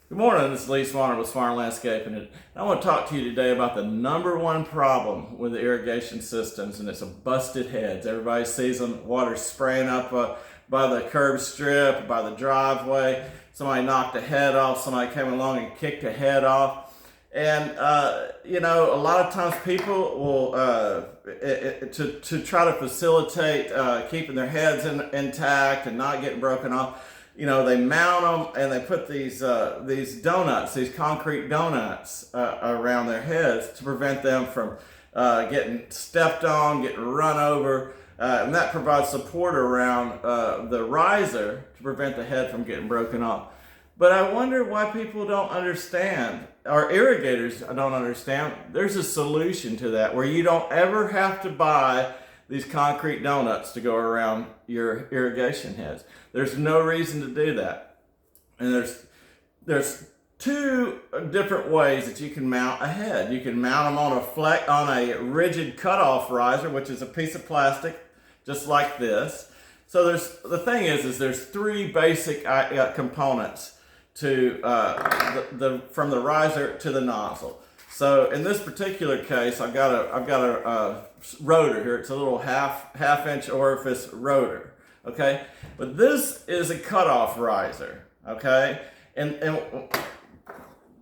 Good morning, this is Lee Swanner with Swanner Landscaping, and I want to talk to you today about the number one problem with the irrigation systems, and it's a busted heads. Everybody sees them, water spraying up by the curb strip, by the driveway. Somebody knocked a head off, somebody came along and kicked a head off. And, a lot of times people will, to try to facilitate keeping their heads intact and not getting broken off, they mount them and they put these donuts, these concrete donuts around their heads to prevent them from getting stepped on, getting run over, and that provides support around the riser to prevent the head from getting broken off. But I wonder why people don't understand, or irrigators don't understand. There's a solution to that where you don't ever have to buy these concrete donuts to go around your irrigation heads. There's no reason to do that. And there's two different ways that you can mount a head. You can mount them on a rigid cutoff riser, which is a piece of plastic just like this. So the thing is there's three basic components to from the riser to the nozzle. So in this particular case, I've got a rotor here. It's a little half inch orifice rotor. Okay, but this is a cutoff riser. Okay, and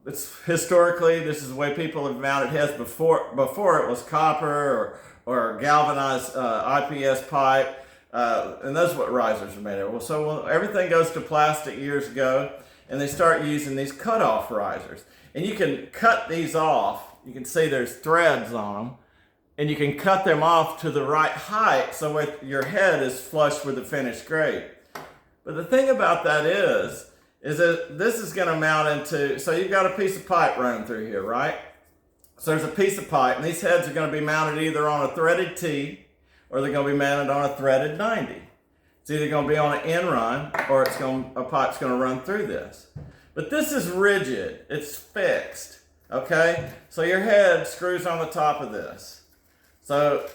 it's historically this is the way people have mounted heads before it was copper or galvanized IPS pipe, and that's what risers are made of. So everything goes to plastic years ago, and they start using these cutoff risers. And you can cut these off. You can see there's threads on them. And you can cut them off to the right height so your head is flush with the finished grade. But the thing about that is that this is going to mount into, so you've got a piece of pipe running through here, right? So there's a piece of pipe, and these heads are going to be mounted either on a threaded T or they're going to be mounted on a threaded 90. It's either going to be on an end run or a pipe's going to run through this. But this is rigid, it's fixed, okay? So your head screws on the top of this. So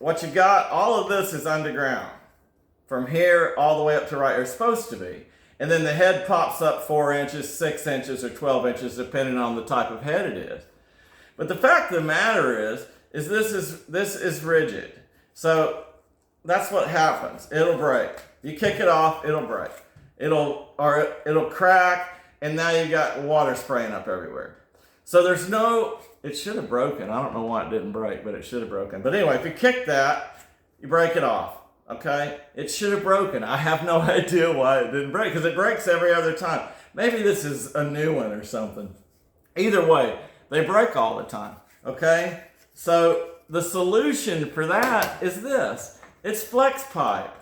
what you got, all of this is underground. From here all the way up to right, it's supposed to be. And then the head pops up 4 inches, 6 inches, or 12 inches, depending on the type of head it is. But the fact of the matter is this is rigid. So that's what happens. It'll break. You kick it off, it'll break. It'll crack, and now you got water spraying up everywhere. So it should have broken. I don't know why it didn't break, but it should have broken. But anyway, if you kick that, you break it off, okay? It should have broken. I have no idea why it didn't break, because it breaks every other time. Maybe this is a new one or something. Either way, they break all the time, okay? So the solution for that is this. It's flex pipe.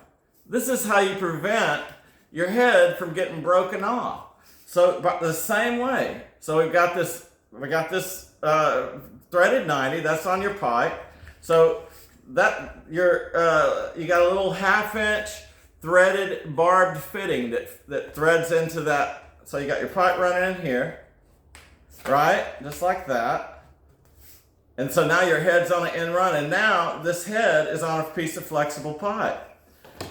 This is how you prevent your head from getting broken off. So, but the same way. So we got this threaded 90. That's on your pipe. So that you got a little 1/2 inch threaded barbed fitting that threads into that. So you got your pipe running in here, right? Just like that. And so now your head's on an end run, and now this head is on a piece of flexible pipe.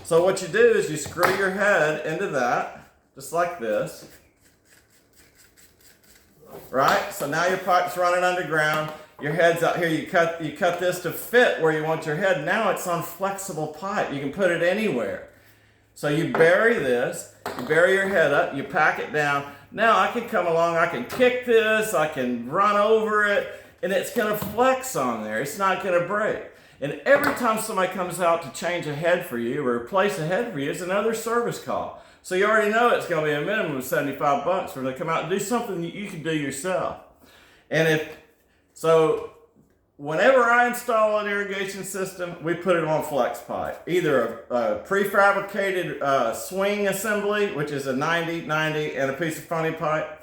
So what you do is you screw your head into that, just like this. Right? So now your pipe's running underground. Your head's out here. You cut this to fit where you want your head. Now it's on flexible pipe. You can put it anywhere. So you bury this. You bury your head up. You pack it down. Now I can come along. I can kick this. I can run over it. And it's going to flex on there. It's not going to break. And every time somebody comes out to change a head for you or replace a head for you, it's another service call. So you already know it's going to be a minimum of $75 for them to come out and do something that you can do yourself. And whenever I install an irrigation system, we put it on flex pipe. Either a prefabricated swing assembly, which is a 90, and a piece of funny pipe,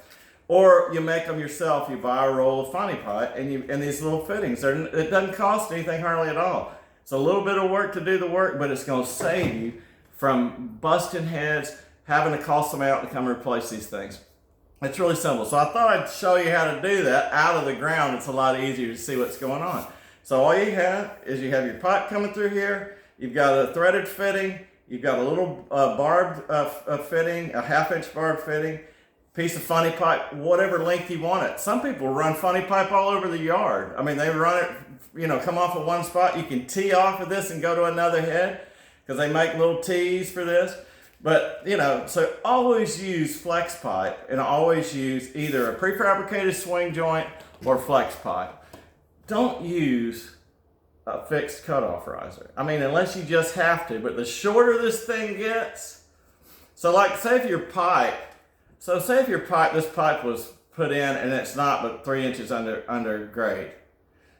or you make them yourself. You buy a roll of funny pipe and these little fittings. It doesn't cost anything hardly at all. It's a little bit of work to do the work, but it's going to save you from busting heads, having to call somebody out to come replace these things. It's really simple. So I thought I'd show you how to do that out of the ground. It's a lot easier to see what's going on. So all you have is you have your pipe coming through here. You've got a threaded fitting. You've got a little barbed fitting, a 1/2 inch barb fitting. piece of funny pipe, whatever length you want it. Some people run funny pipe all over the yard. I mean, they run it, come off of one spot. You can tee off of this and go to another head because they make little tees for this. But, so always use flex pipe and always use either a prefabricated swing joint or flex pipe. Don't use a fixed cutoff riser. I mean, unless you just have to, but the shorter this thing gets, so like say if your pipe, this pipe was put in and it's not but 3 inches under grade.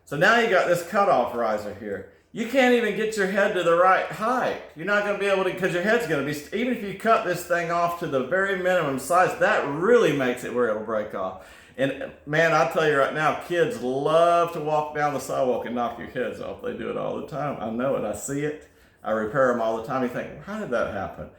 So now you got this cutoff riser here. You can't even get your head to the right height. You're not going to be able to, because your head's going to be, even if you cut this thing off to the very minimum size, that really makes it where it'll break off. And man, I'll tell you right now, kids love to walk down the sidewalk and knock your heads off. They do it all the time. I know it. I see it. I repair them all the time. You think, well, how did that happen?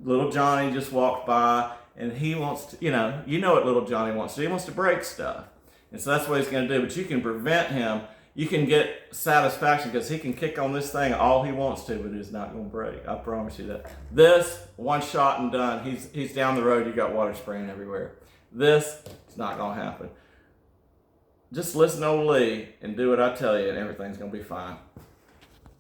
Little Johnny just walked by and he wants to, you know what little Johnny wants to do. He wants to break stuff. And so that's what he's going to do. But you can prevent him. You can get satisfaction because he can kick on this thing all he wants to, but it's not going to break. I promise you that. This, one shot and done. He's down the road. You got water spraying everywhere. This, it's not going to happen. Just listen to old Lee and do what I tell you, and everything's going to be fine.